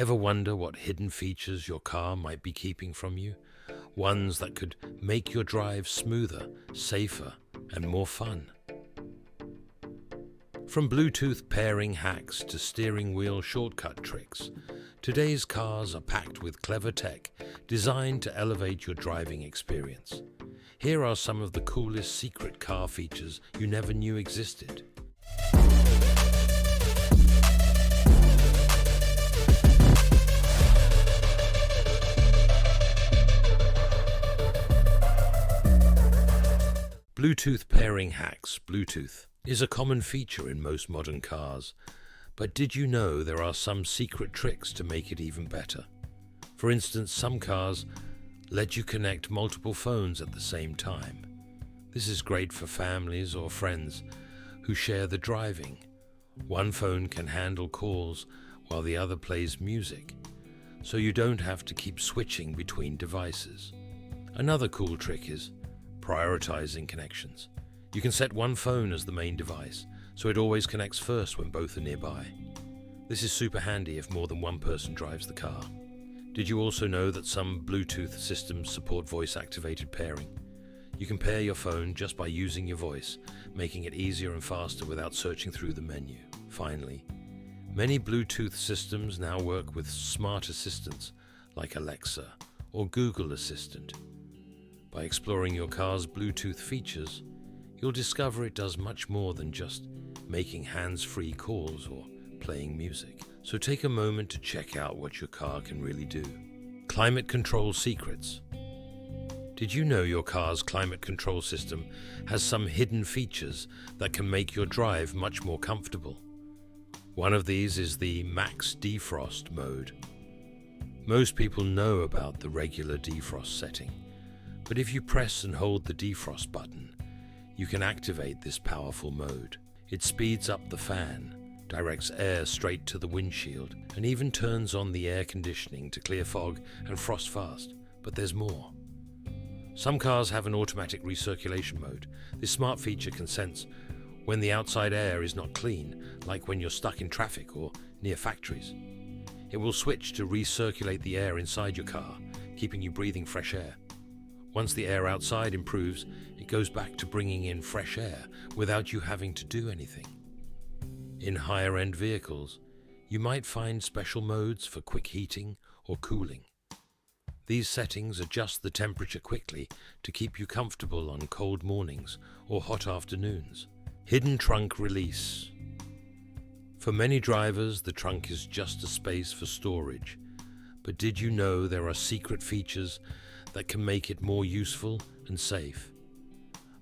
Ever wonder what hidden features your car might be keeping from you? Ones that could make your drive smoother, safer, and more fun. From Bluetooth pairing hacks to steering wheel shortcut tricks, today's cars are packed with clever tech designed to elevate your driving experience. Here are some of the coolest secret car features you never knew existed. Bluetooth pairing hacks. Bluetooth is a common feature in most modern cars, but did you know there are some secret tricks to make it even better? For instance, some cars let you connect multiple phones at the same time. This is great for families or friends who share the driving. One phone can handle calls while the other plays music, so you don't have to keep switching between devices. Another cool trick is prioritizing connections. You can set one phone as the main device, so it always connects first when both are nearby. This is super handy if more than one person drives the car. Did you also know that some Bluetooth systems support voice-activated pairing? You can pair your phone just by using your voice, making it easier and faster without searching through the menu. Finally, many Bluetooth systems now work with smart assistants like Alexa or Google Assistant. By exploring your car's Bluetooth features, you'll discover it does much more than just making hands-free calls or playing music. So take a moment to check out what your car can really do. Climate control secrets. Did you know your car's climate control system has some hidden features that can make your drive much more comfortable? One of these is the max defrost mode. Most people know about the regular defrost setting, but if you press and hold the defrost button, you can activate this powerful mode. It speeds up the fan, directs air straight to the windshield, and even turns on the air conditioning to clear fog and frost fast. But there's more. Some cars have an automatic recirculation mode. This smart feature can sense when the outside air is not clean, like when you're stuck in traffic or near factories. It will switch to recirculate the air inside your car, keeping you breathing fresh air. Once the air outside improves, it goes back to bringing in fresh air without you having to do anything. In higher-end vehicles, you might find special modes for quick heating or cooling. These settings adjust the temperature quickly to keep you comfortable on cold mornings or hot afternoons. Hidden trunk release. For many drivers, the trunk is just a space for storage. But did you know there are secret features that can make it more useful and safe?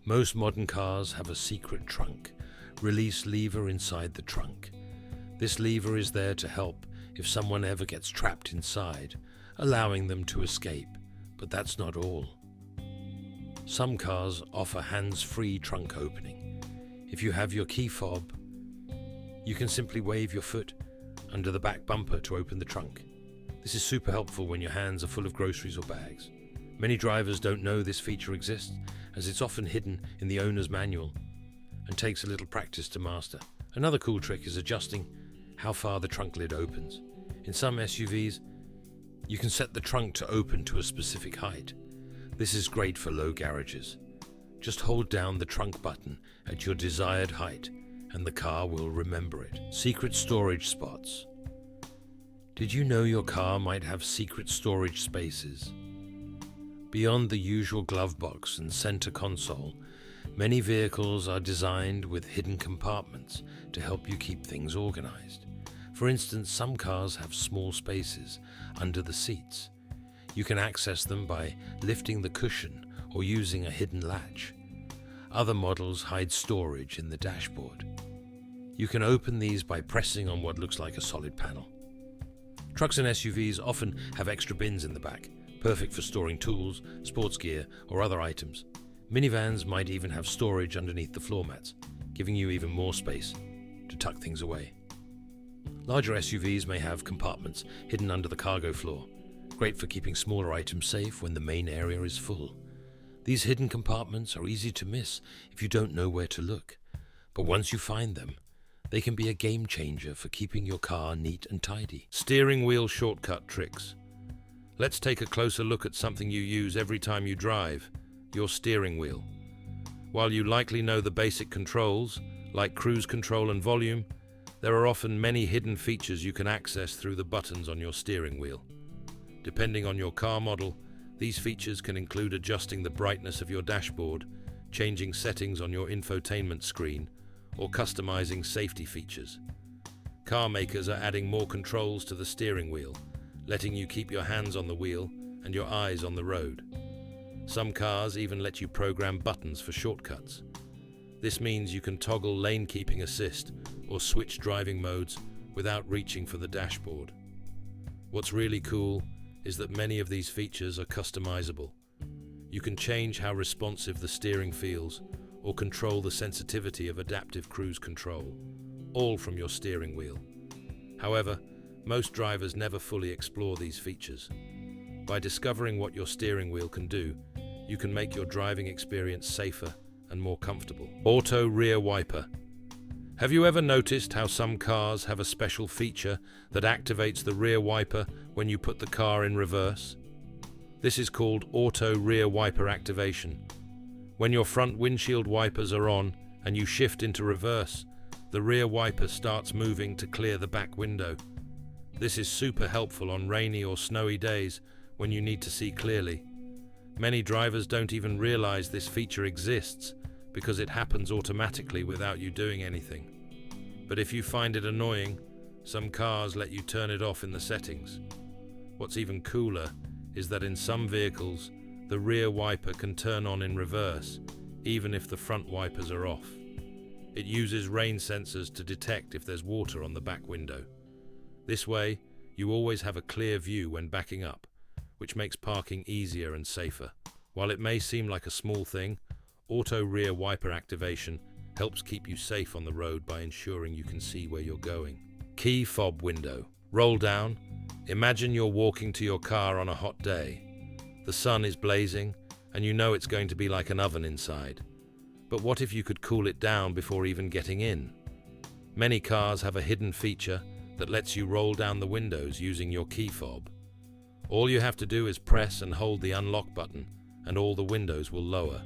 Most modern cars have a secret trunk release lever inside the trunk. This lever is there to help if someone ever gets trapped inside, allowing them to escape, but that's not all. Some cars offer hands-free trunk opening. If you have your key fob, you can simply wave your foot under the back bumper to open the trunk. This is super helpful when your hands are full of groceries or bags. Many drivers don't know this feature exists, as it's often hidden in the owner's manual and takes a little practice to master. Another cool trick is adjusting how far the trunk lid opens. In some SUVs, you can set the trunk to open to a specific height. This is great for low garages. Just hold down the trunk button at your desired height and the car will remember it. Secret storage spots. Did you know your car might have secret storage spaces? Beyond the usual glove box and center console, many vehicles are designed with hidden compartments to help you keep things organized. For instance, some cars have small spaces under the seats. You can access them by lifting the cushion or using a hidden latch. Other models hide storage in the dashboard. You can open these by pressing on what looks like a solid panel. Trucks and SUVs often have extra bins in the back, perfect for storing tools, sports gear, or other items. Minivans might even have storage underneath the floor mats, giving you even more space to tuck things away. Larger SUVs may have compartments hidden under the cargo floor, great for keeping smaller items safe when the main area is full. These hidden compartments are easy to miss if you don't know where to look, but once you find them, They can be a game changer for keeping your car neat and tidy. Steering wheel shortcut tricks. Let's take a closer look at something you use every time you drive, your steering wheel. While you likely know the basic controls, like cruise control and volume, there are often many hidden features you can access through the buttons on your steering wheel. Depending on your car model, these features can include adjusting the brightness of your dashboard, changing settings on your infotainment screen, or customizing safety features. Car makers are adding more controls to the steering wheel, letting you keep your hands on the wheel and your eyes on the road. Some cars even let you program buttons for shortcuts. This means you can toggle lane keeping assist or switch driving modes without reaching for the dashboard. What's really cool is that many of these features are customizable. You can change how responsive the steering feels or control the sensitivity of adaptive cruise control, all from your steering wheel. However, most drivers never fully explore these features. By discovering what your steering wheel can do, you can make your driving experience safer and more comfortable. Auto rear wiper. Have you ever noticed how some cars have a special feature that activates the rear wiper when you put the car in reverse? This is called auto rear wiper activation. When your front windshield wipers are on and you shift into reverse, the rear wiper starts moving to clear the back window. This is super helpful on rainy or snowy days when you need to see clearly. Many drivers don't even realize this feature exists because it happens automatically without you doing anything. But if you find it annoying, some cars let you turn it off in the settings. What's even cooler is that in some vehicles, the rear wiper can turn on in reverse, even if the front wipers are off. It uses rain sensors to detect if there's water on the back window. This way, you always have a clear view when backing up, which makes parking easier and safer. While it may seem like a small thing, auto rear wiper activation helps keep you safe on the road by ensuring you can see where you're going. Key fob window. Roll down. Imagine you're walking to your car on a hot day. The sun is blazing, and you know it's going to be like an oven inside. But what if you could cool it down before even getting in? Many cars have a hidden feature that lets you roll down the windows using your key fob. All you have to do is press and hold the unlock button, and all the windows will lower.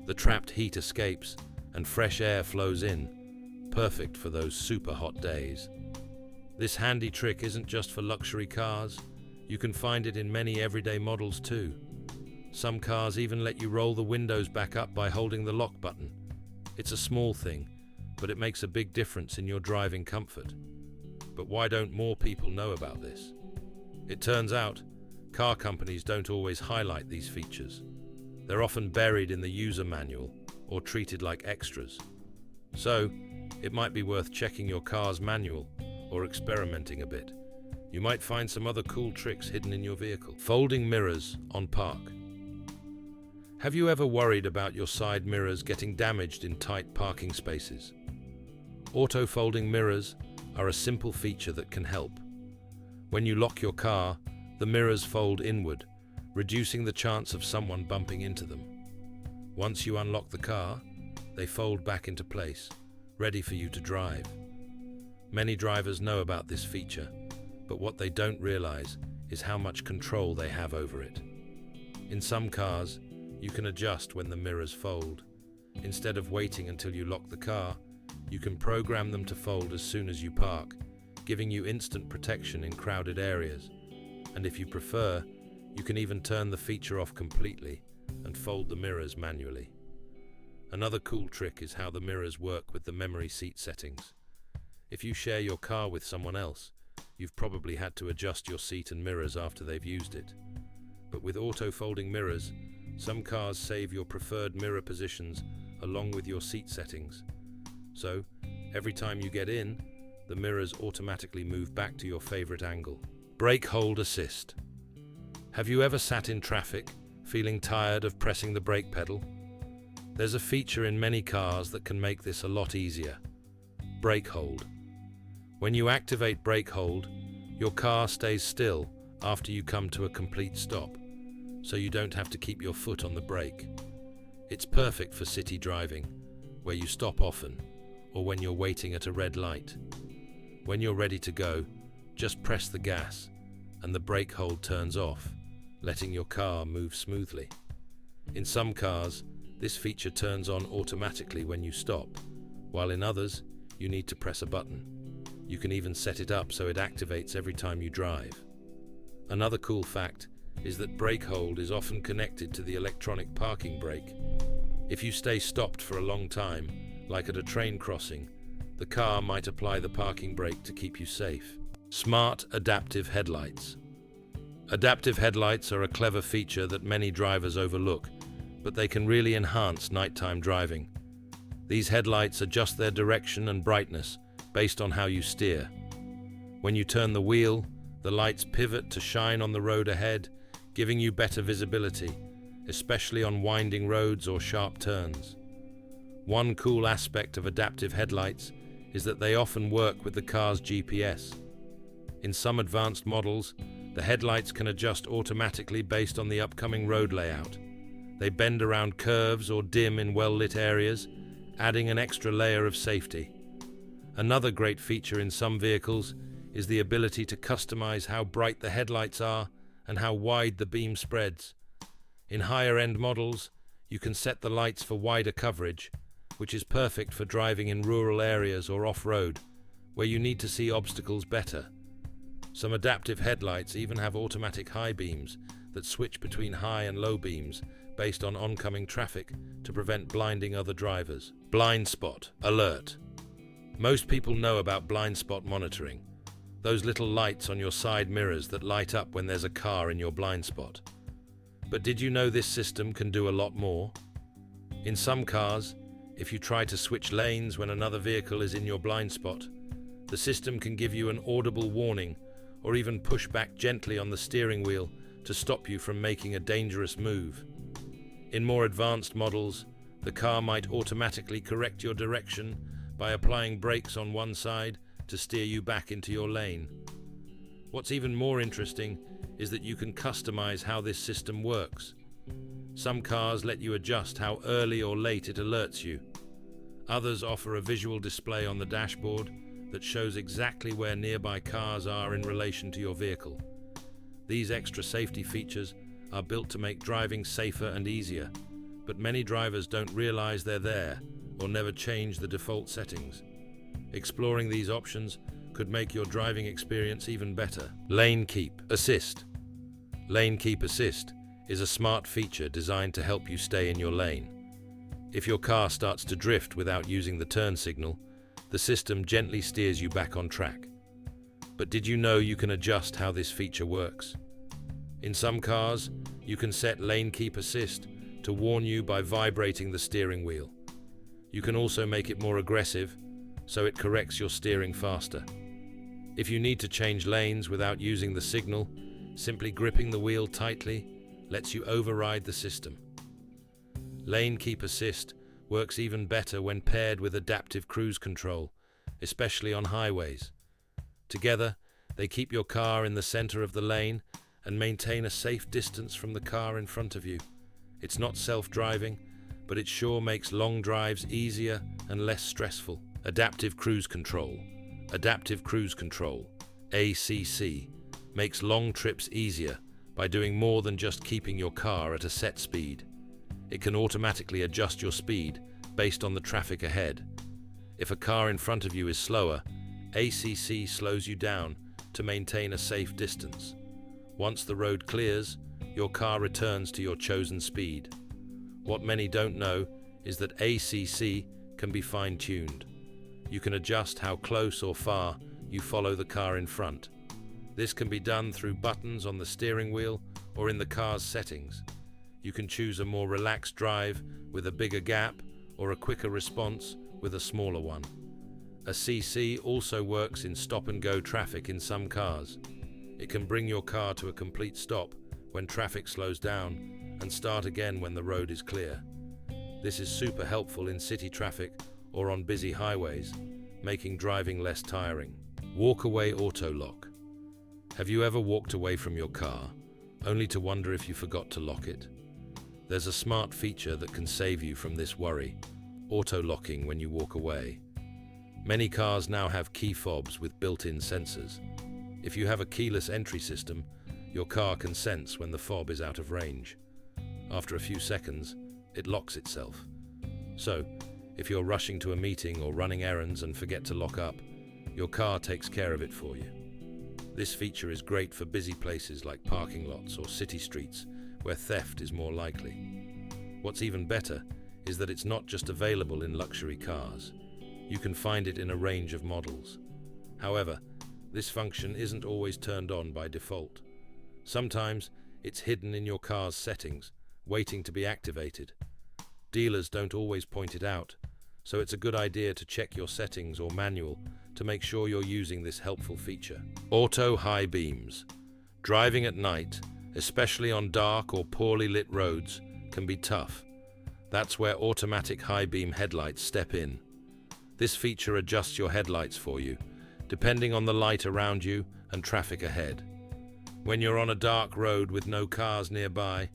The trapped heat escapes, and fresh air flows in, perfect for those super hot days. This handy trick isn't just for luxury cars. You can find it in many everyday models too. Some cars even let you roll the windows back up by holding the lock button. It's a small thing, but it makes a big difference in your driving comfort. But why don't more people know about this? It turns out, car companies don't always highlight these features. They're often buried in the user manual or treated like extras. So, it might be worth checking your car's manual or experimenting a bit. You might find some other cool tricks hidden in your vehicle. Folding mirrors on park. Have you ever worried about your side mirrors getting damaged in tight parking spaces? Auto folding mirrors are a simple feature that can help. When you lock your car, the mirrors fold inward, reducing the chance of someone bumping into them. Once you unlock the car, they fold back into place, ready for you to drive. Many drivers know about this feature, but what they don't realize is how much control they have over it. In some cars, you can adjust when the mirrors fold. Instead of waiting until you lock the car, you can program them to fold as soon as you park, giving you instant protection in crowded areas. And if you prefer, you can even turn the feature off completely and fold the mirrors manually. Another cool trick is how the mirrors work with the memory seat settings. If you share your car with someone else, you've probably had to adjust your seat and mirrors after they've used it. But with auto-folding mirrors, some cars save your preferred mirror positions along with your seat settings. So, every time you get in, the mirrors automatically move back to your favorite angle. Brake hold assist. Have you ever sat in traffic, feeling tired of pressing the brake pedal? There's a feature in many cars that can make this a lot easier. Brake hold. When you activate brake hold, your car stays still after you come to a complete stop, so you don't have to keep your foot on the brake. It's perfect for city driving, where you stop often, or when you're waiting at a red light. When you're ready to go, just press the gas and the brake hold turns off, letting your car move smoothly. In some cars, this feature turns on automatically when you stop, while in others, you need to press a button. You can even set it up so it activates every time you drive. Another cool fact is that brake hold is often connected to the electronic parking brake. If you stay stopped for a long time, like at a train crossing, the car might apply the parking brake to keep you safe. Smart adaptive headlights. Adaptive headlights are a clever feature that many drivers overlook, but they can really enhance nighttime driving. These headlights adjust their direction and brightness based on how you steer. When you turn the wheel, the lights pivot to shine on the road ahead, giving you better visibility, especially on winding roads or sharp turns. One cool aspect of adaptive headlights is that they often work with the car's GPS. In some advanced models, the headlights can adjust automatically based on the upcoming road layout. They bend around curves or dim in well-lit areas, adding an extra layer of safety. Another great feature in some vehicles is the ability to customize how bright the headlights are and how wide the beam spreads. In higher-end models, you can set the lights for wider coverage, which is perfect for driving in rural areas or off-road, where you need to see obstacles better. Some adaptive headlights even have automatic high beams that switch between high and low beams based on oncoming traffic to prevent blinding other drivers. Blind spot alert. Most people know about blind spot monitoring, those little lights on your side mirrors that light up when there's a car in your blind spot. But did you know this system can do a lot more? In some cars, if you try to switch lanes when another vehicle is in your blind spot, the system can give you an audible warning or even push back gently on the steering wheel to stop you from making a dangerous move. In more advanced models, the car might automatically correct your direction by applying brakes on one side to steer you back into your lane. What's even more interesting is that you can customize how this system works. Some cars let you adjust how early or late it alerts you. Others offer a visual display on the dashboard that shows exactly where nearby cars are in relation to your vehicle. These extra safety features are built to make driving safer and easier, but many drivers don't realize they're there or never change the default settings. Exploring these options could make your driving experience even better. Lane Keep Assist. Lane Keep Assist is a smart feature designed to help you stay in your lane. If your car starts to drift without using the turn signal, the system gently steers you back on track. But did you know you can adjust how this feature works? In some cars, you can set Lane Keep Assist to warn you by vibrating the steering wheel. You can also make it more aggressive, so it corrects your steering faster. If you need to change lanes without using the signal, simply gripping the wheel tightly lets you override the system. Lane Keep Assist works even better when paired with adaptive cruise control, especially on highways. Together, they keep your car in the center of the lane and maintain a safe distance from the car in front of you. It's not self-driving, but it sure makes long drives easier and less stressful. Adaptive Cruise Control. Adaptive Cruise Control, ACC, makes long trips easier by doing more than just keeping your car at a set speed. It can automatically adjust your speed based on the traffic ahead. If a car in front of you is slower, ACC slows you down to maintain a safe distance. Once the road clears, your car returns to your chosen speed. What many don't know is that ACC can be fine-tuned. You can adjust how close or far you follow the car in front. This can be done through buttons on the steering wheel or in the car's settings. You can choose a more relaxed drive with a bigger gap or a quicker response with a smaller one. A CC also works in stop-and-go traffic in some cars. It can bring your car to a complete stop when traffic slows down and start again when the road is clear. This is super helpful in city traffic or on busy highways, making driving less tiring. Walk-away auto lock. Have you ever walked away from your car, only to wonder if you forgot to lock it? There's a smart feature that can save you from this worry, auto-locking when you walk away. Many cars now have key fobs with built-in sensors. If you have a keyless entry system, your car can sense when the fob is out of range. After a few seconds, it locks itself. So, if you're rushing to a meeting or running errands and forget to lock up, your car takes care of it for you. This feature is great for busy places like parking lots or city streets where theft is more likely. What's even better is that it's not just available in luxury cars. You can find it in a range of models. However, this function isn't always turned on by default. Sometimes it's hidden in your car's settings, waiting to be activated. Dealers don't always point it out, so it's a good idea to check your settings or manual to make sure you're using this helpful feature. Auto high beams. Driving at night, especially on dark or poorly lit roads, can be tough. That's where automatic high beam headlights step in. This feature adjusts your headlights for you, depending on the light around you and traffic ahead. When you're on a dark road with no cars nearby,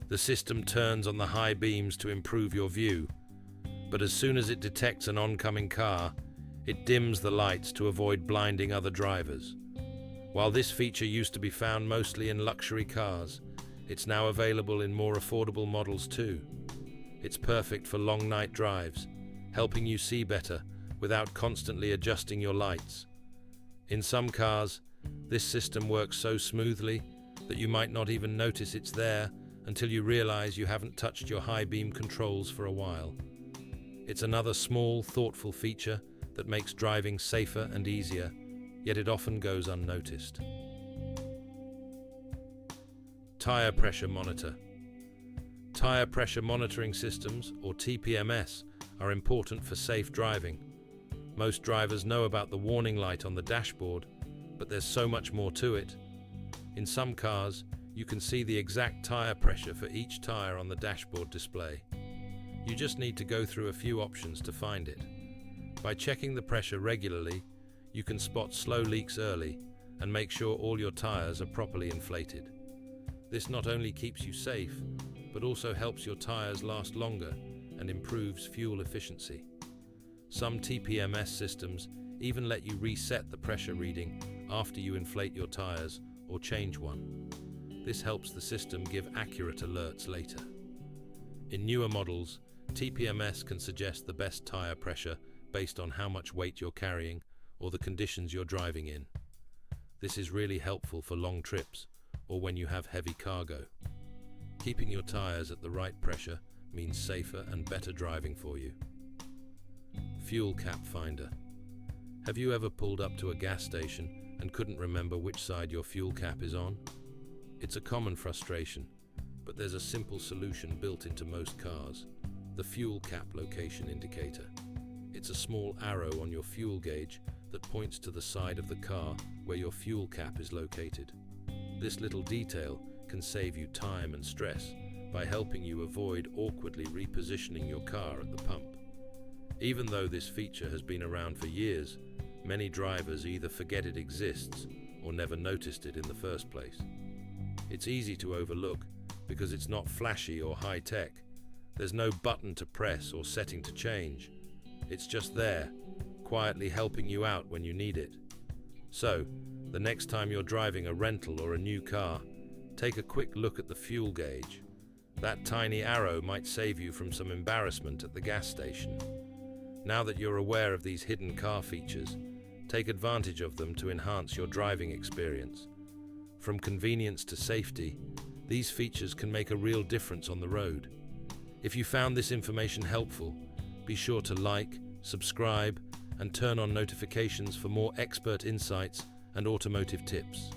the system turns on the high beams to improve your view. But as soon as it detects an oncoming car, it dims the lights to avoid blinding other drivers. While this feature used to be found mostly in luxury cars, it's now available in more affordable models too. It's perfect for long night drives, helping you see better without constantly adjusting your lights. In some cars, this system works so smoothly that you might not even notice it's there until you realize you haven't touched your high beam controls for a while. It's another small, thoughtful feature that makes driving safer and easier, yet it often goes unnoticed. Tire pressure monitor. Tire pressure monitoring systems, or TPMS, are important for safe driving. Most drivers know about the warning light on the dashboard, but there's so much more to it. In some cars, you can see the exact tire pressure for each tire on the dashboard display. You just need to go through a few options to find it. By checking the pressure regularly, you can spot slow leaks early and make sure all your tires are properly inflated. This not only keeps you safe, but also helps your tires last longer and improves fuel efficiency. Some TPMS systems even let you reset the pressure reading after you inflate your tires or change one. This helps the system give accurate alerts later. In newer models, TPMS can suggest the best tire pressure based on how much weight you're carrying or the conditions you're driving in. This is really helpful for long trips or when you have heavy cargo. Keeping your tires at the right pressure means safer and better driving for you. Fuel cap finder. Have you ever pulled up to a gas station and couldn't remember which side your fuel cap is on? It's a common frustration, but there's a simple solution built into most cars: the fuel cap location indicator. It's a small arrow on your fuel gauge that points to the side of the car where your fuel cap is located. This little detail can save you time and stress by helping you avoid awkwardly repositioning your car at the pump. Even though this feature has been around for years, many drivers either forget it exists or never noticed it in the first place. It's easy to overlook because it's not flashy or high-tech. There's no button to press or setting to change. It's just there, quietly helping you out when you need it. So, the next time you're driving a rental or a new car, take a quick look at the fuel gauge. That tiny arrow might save you from some embarrassment at the gas station. Now that you're aware of these hidden car features, take advantage of them to enhance your driving experience. From convenience to safety, these features can make a real difference on the road. If you found this information helpful, be sure to like, subscribe, and turn on notifications for more expert insights and automotive tips.